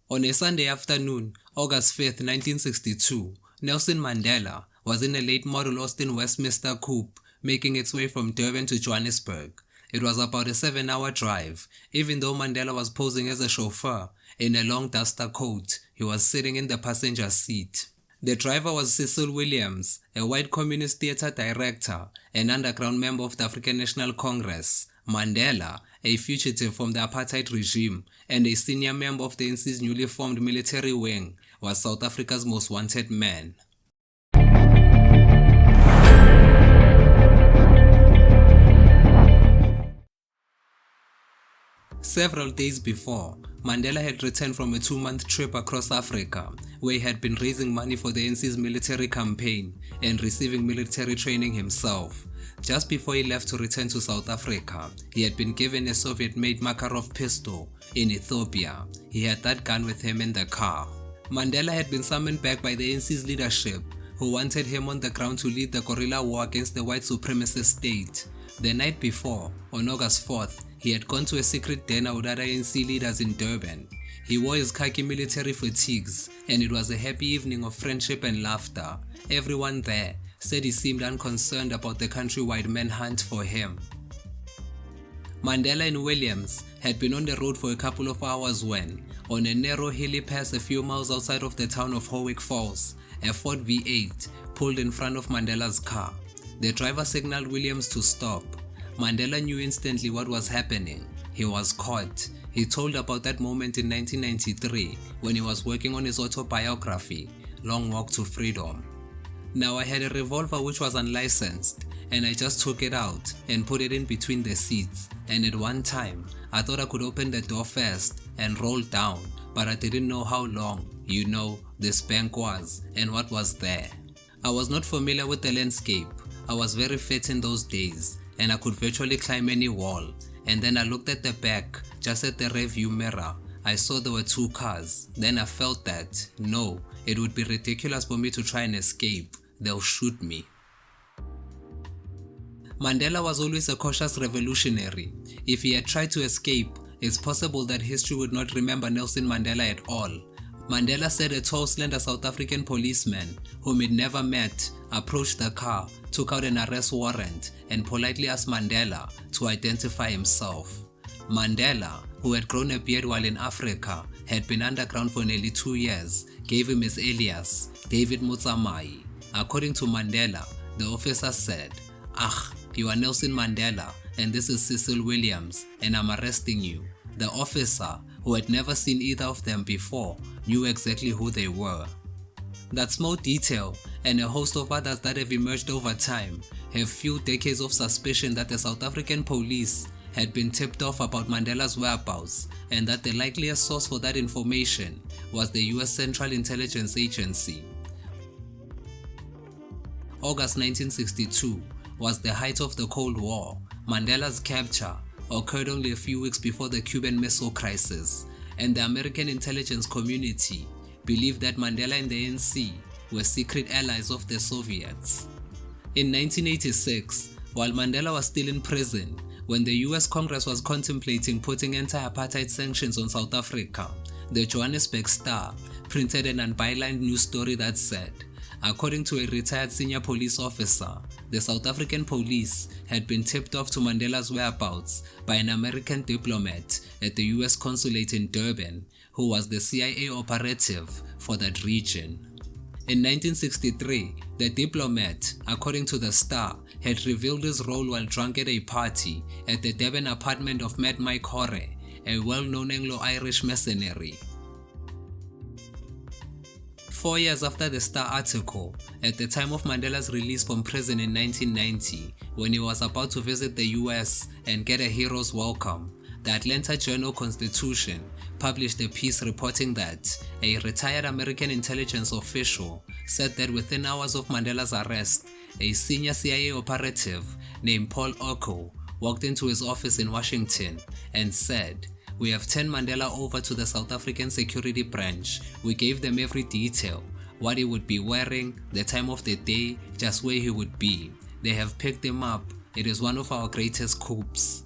On a Sunday afternoon, August 5, 1962, Nelson Mandela was in a late model Austin Westminster coupe making its way from Durban to Johannesburg. It was about a 7-hour drive. Even though Mandela was posing as a chauffeur in a long duster coat, he was sitting in the passenger seat. The driver was Cecil Williams, a white communist theatre director, an underground member of the African National Congress. Mandela, a fugitive from the apartheid regime and a senior member of the ANC's newly formed military wing, was South Africa's most wanted man. Several days before, Mandela had returned from a 2-month trip across Africa, where he had been raising money for the ANC's military campaign and receiving military training himself. Just before he left to return to South Africa, he had been given a Soviet-made Makarov pistol in Ethiopia. He had that gun with him in the car. Mandela had been summoned back by the ANC's leadership, who wanted him on the ground to lead the guerrilla war against the white supremacist state. The night before, on August 4th, he had gone to a secret dinner with other ANC leaders in Durban. He wore his khaki military fatigues, and it was a happy evening of friendship and laughter. Everyone there said he seemed unconcerned about the countrywide manhunt for him. Mandela and Williams had been on the road for a couple of hours when, on a narrow hilly pass a few miles outside of the town of Howick Falls, a Ford V8 pulled in front of Mandela's car. The driver signaled Williams to stop. Mandela knew instantly what was happening. He was caught. He told about that moment in 1993 when he was working on his autobiography, Long Walk to Freedom. Now I had a revolver which was unlicensed, and I just took it out and put it in between the seats, and at one time I thought I could open the door first and roll down, but I didn't know how long, this bank was and what was there. I was not familiar with the landscape. I was very fit in those days, and I could virtually climb any wall. And then I looked at the back, just at the rear view mirror. I saw there were 2 cars. Then I felt that, no, it would be ridiculous for me to try and escape. They'll shoot me. Mandela was always a cautious revolutionary. If he had tried to escape, it's possible that history would not remember Nelson Mandela at all. Mandela said a tall, slender South African policeman, whom he'd never met, approached the car, took out an arrest warrant, and politely asked Mandela to identify himself. Mandela, who had grown a beard while in Africa, had been underground for nearly 2 years, gave him his alias, David Motsamai. According to Mandela, the officer said, you are Nelson Mandela, and this is Cecil Williams, and I'm arresting you." The officer, who had never seen either of them before, knew exactly who they were. That small detail, and a host of others that have emerged over time, have fueled decades of suspicion that the South African police had been tipped off about Mandela's whereabouts, and that the likeliest source for that information was the US Central Intelligence Agency. August 1962 was the height of the Cold War. Mandela's capture occurred only a few weeks before the Cuban Missile Crisis, and the American intelligence community believed that Mandela and the ANC were secret allies of the Soviets. In 1986, while Mandela was still in prison, when the US Congress was contemplating putting anti-apartheid sanctions on South Africa, the Johannesburg Star printed an unbylined news story that said, according to a retired senior police officer, the South African police had been tipped off to Mandela's whereabouts by an American diplomat at the US consulate in Durban, who was the CIA operative for that region. In 1963, the diplomat, according to the Star, had revealed his role while drunk at a party at the Durban apartment of Mad Mike Hore, a well-known Anglo-Irish mercenary. 4 years after the Star article, at the time of Mandela's release from prison in 1990, when he was about to visit the US and get a hero's welcome, the Atlanta Journal-Constitution published a piece reporting that a retired American intelligence official said that within hours of Mandela's arrest, a senior CIA operative named Paul Oko walked into his office in Washington and said, "We have turned Mandela over to the South African security branch. We gave them every detail, what he would be wearing, the time of the day, just where he would be. They have picked him up. It is one of our greatest coups."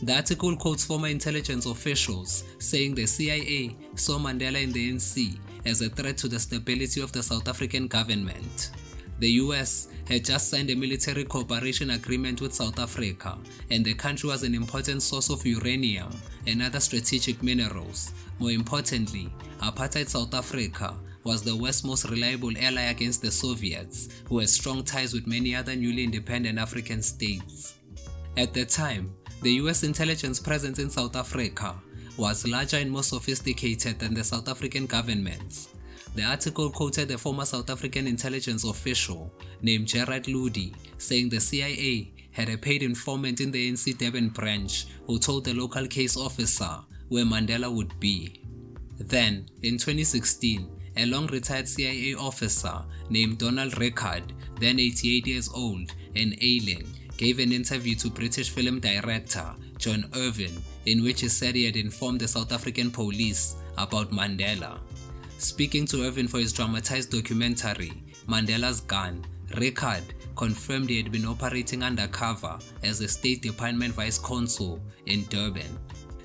The article quotes former intelligence officials saying the CIA saw Mandela in the ANC as a threat to the stability of the South African government. The US had just signed a military cooperation agreement with South Africa, and the country was an important source of uranium and other strategic minerals. More importantly, apartheid South Africa was the West's most reliable ally against the Soviets, who had strong ties with many other newly independent African states. At the time, the US intelligence presence in South Africa was larger and more sophisticated than the South African government's. The article quoted a former South African intelligence official named Gerard Ludi saying the CIA had a paid informant in the ANC Durban branch who told the local case officer where Mandela would be. Then, in 2016, a long-retired CIA officer named Donald Rickard, then 88 years old and ailing, gave an interview to British film director John Irvin in which he said he had informed the South African police about Mandela. Speaking to Irvin for his dramatized documentary, Mandela's Gun, Rickard confirmed he had been operating undercover as a State Department vice consul in Durban.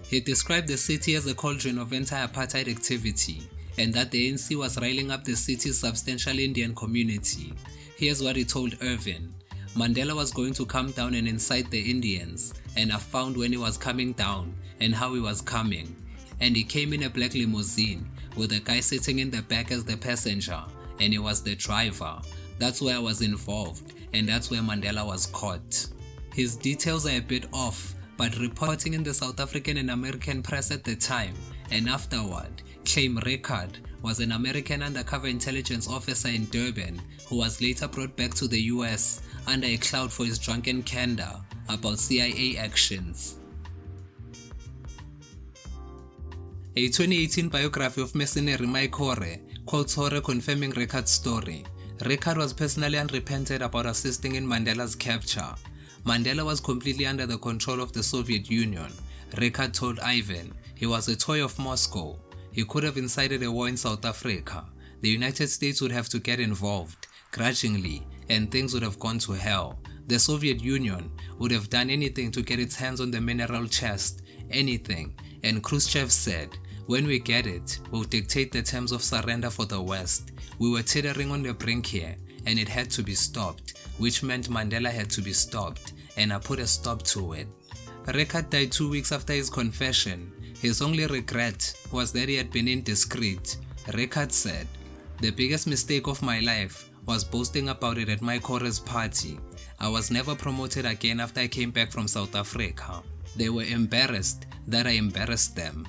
He described the city as a cauldron of anti-apartheid activity and that the ANC was riling up the city's substantial Indian community. Here's what he told Irvin. Mandela was going to come down and incite the Indians, and I found when he was coming down and how he was coming. And he came in a black limousine with a guy sitting in the back as the passenger, and he was the driver. That's where I was involved, and that's where Mandela was caught. His details are a bit off, but reporting in the South African and American press at the time and afterward claim Rickard was an American undercover intelligence officer in Durban who was later brought back to the US under a cloud for his drunken candor about CIA actions. A 2018 biography of mercenary Mike Hore quotes Hore confirming Rickard's story. Rickard was personally unrepentant about assisting in Mandela's capture. Mandela was completely under the control of the Soviet Union. Rickard told Ivan he was a toy of Moscow. He could have incited a war in South Africa. The United States would have to get involved, grudgingly, and things would have gone to hell. The Soviet Union would have done anything to get its hands on the mineral chest, anything. And Khrushchev said, when we get it, we'll dictate the terms of surrender for the West. We were teetering on the brink here, and it had to be stopped, which meant Mandela had to be stopped, and I put a stop to it. Rickard died 2 weeks after his confession. His only regret was that he had been indiscreet. Rickard said, the biggest mistake of my life was boasting about it at Mike Hore's party. I was never promoted again after I came back from South Africa. They were embarrassed that I embarrassed them.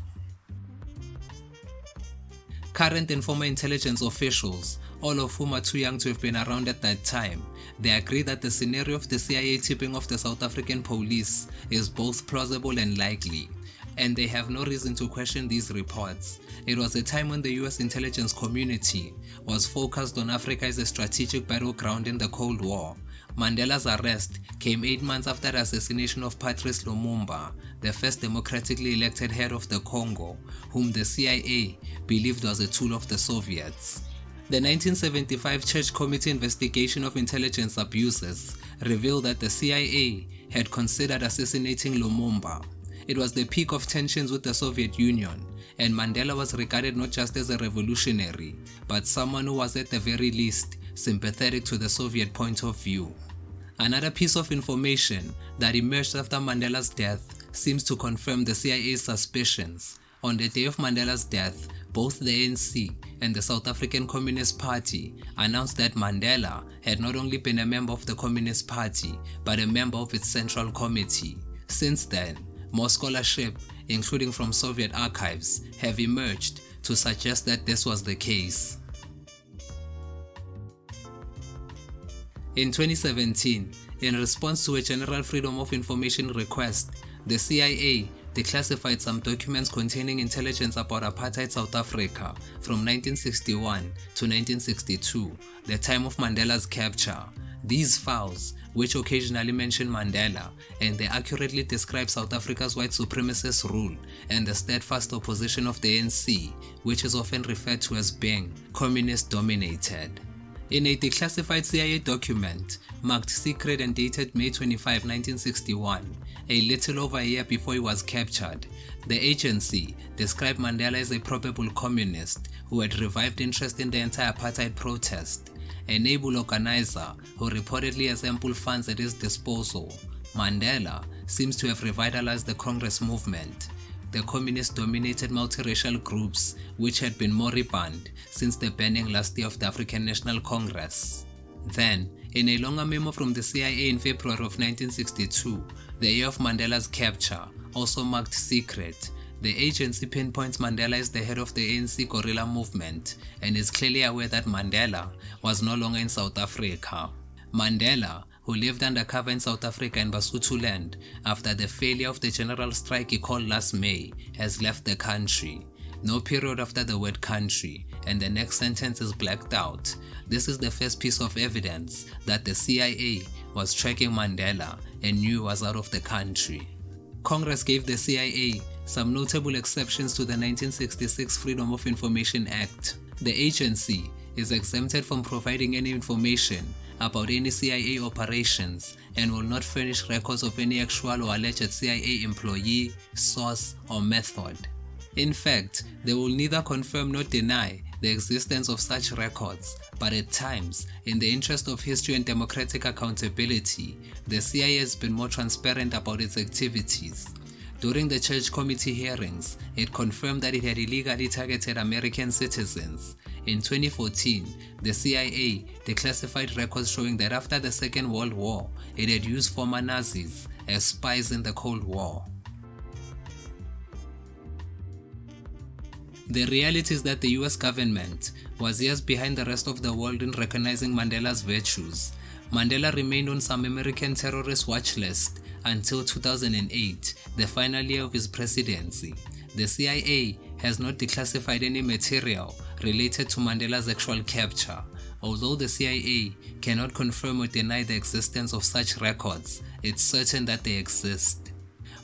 Current and former intelligence officials, all of whom are too young to have been around at that time, they agree that the scenario of the CIA tipping off the South African police is both plausible and likely, and they have no reason to question these reports. It was a time when the US intelligence community was focused on Africa as a strategic battleground in the Cold War. Mandela's arrest came 8 months after the assassination of Patrice Lumumba, the first democratically elected head of the Congo, whom the CIA believed was a tool of the Soviets. The 1975 Church Committee investigation of intelligence abuses revealed that the CIA had considered assassinating Lumumba. It was the peak of tensions with the Soviet Union, and Mandela was regarded not just as a revolutionary, but someone who was at the very least sympathetic to the Soviet point of view. Another piece of information that emerged after Mandela's death seems to confirm the CIA's suspicions. On the day of Mandela's death, both the ANC and the South African Communist Party announced that Mandela had not only been a member of the Communist Party, but a member of its Central Committee. Since then, more scholarship, including from Soviet archives, have emerged to suggest that this was the case. In 2017, in response to a General Freedom of Information request, the CIA declassified some documents containing intelligence about apartheid South Africa from 1961 to 1962, the time of Mandela's capture. These files, which occasionally mention Mandela, and they accurately describe South Africa's white supremacist rule and the steadfast opposition of the ANC, which is often referred to as being communist-dominated. In a declassified CIA document, marked secret and dated May 25, 1961, a little over a year before he was captured, the agency described Mandela as a probable communist who had revived interest in the anti-apartheid protest, an able organizer who reportedly has ample funds at his disposal. Mandela seems to have revitalized the Congress movement, the communist-dominated multiracial groups which had been moribund since the banning last year of the African National Congress. Then, in a longer memo from the CIA in February of 1962, the year of Mandela's capture, also marked secret, the agency pinpoints Mandela as the head of the ANC guerrilla movement and is clearly aware that Mandela was no longer in South Africa. Mandela, who lived undercover in South Africa and Basotho land after the failure of the general strike he called last May, has left the country. No period after the word country, and the next sentence is blacked out. This is the first piece of evidence that the CIA was tracking Mandela and knew he was out of the country. Congress gave the CIA some notable exceptions to the 1966 Freedom of Information Act. The agency is exempted from providing any information about any CIA operations and will not furnish records of any actual or alleged CIA employee, source, or method. In fact, they will neither confirm nor deny the existence of such records, but at times, in the interest of history and democratic accountability, the CIA has been more transparent about its activities. During the Church Committee hearings, it confirmed that it had illegally targeted American citizens. In 2014, the CIA declassified records showing that after the Second World War, it had used former Nazis as spies in the Cold War. The reality is that the US government was years behind the rest of the world in recognizing Mandela's virtues. Mandela remained on some American terrorist watch list until 2008, the final year of his presidency. The CIA has not declassified any material related to Mandela's actual capture. Although the CIA cannot confirm or deny the existence of such records, it's certain that they exist.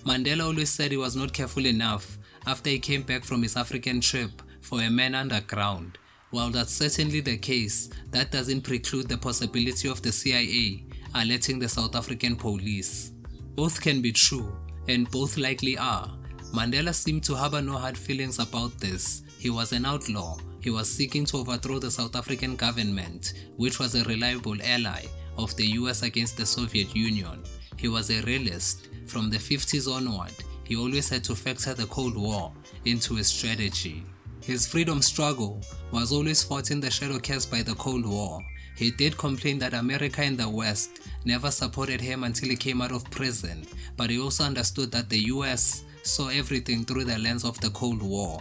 Mandela always said he was not careful enough after he came back from his African trip for a man underground. While that's certainly the case, that doesn't preclude the possibility of the CIA alerting the South African police. Both can be true, and both likely are. Mandela seemed to harbor no hard feelings about this. He was an outlaw. He was seeking to overthrow the South African government, which was a reliable ally of the US against the Soviet Union. He was a realist. From the 50s onward, he always had to factor the Cold War into his strategy. His freedom struggle was always fought in the shadow cast by the Cold War. He did complain that America and the West never supported him until he came out of prison, but he also understood that the US saw everything through the lens of the Cold War.